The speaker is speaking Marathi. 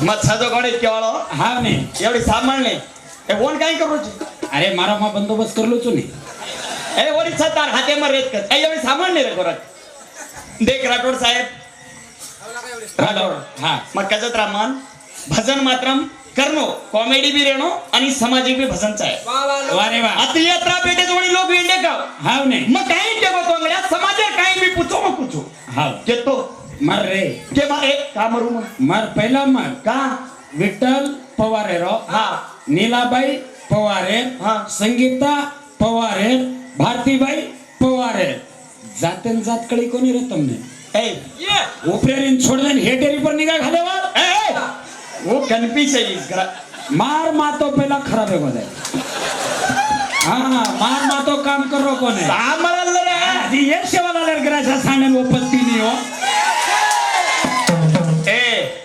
मच्छाचो कोण केवाळो हा ने एवढी सांभाळणे ए कोण काय करू अरे मारा मा बंदोबस्त करलो चो ने ए वरी छतार हाते मर रेत कर एवढी सांभाळणे रे करत देख राठोड साहेब राठोड हा मग कजत रामन भजन मात्रम करनो कॉमेडी भी रेणो आणि सामाजिक भी भजनचा आहे वारे वा आता यात्रा पेटे जोडी लोक वेंडे का हा ने मग काय ते बघतो समाजात काय मी पूछो मग पूछो हा घेतो मर रे के मारे का मरू मग मर पहिला मर का विठ्ठल पवारे रो हा नीलाबाई पवारे हा संगीता पवारे भारतीबाई पवारे जाते जात कळी कोणी रे तुमने ए उपरेरीन छोड़देन हेटेरी पर निगाह घालेवा ए वो कन्फ्यूज है इसका मार मातो पहला खराब है गोदे हाँ मार मातो काम करो कोने सामरल रे ये सेवाला लड़करा सा साने वो पत्ती नहीं हो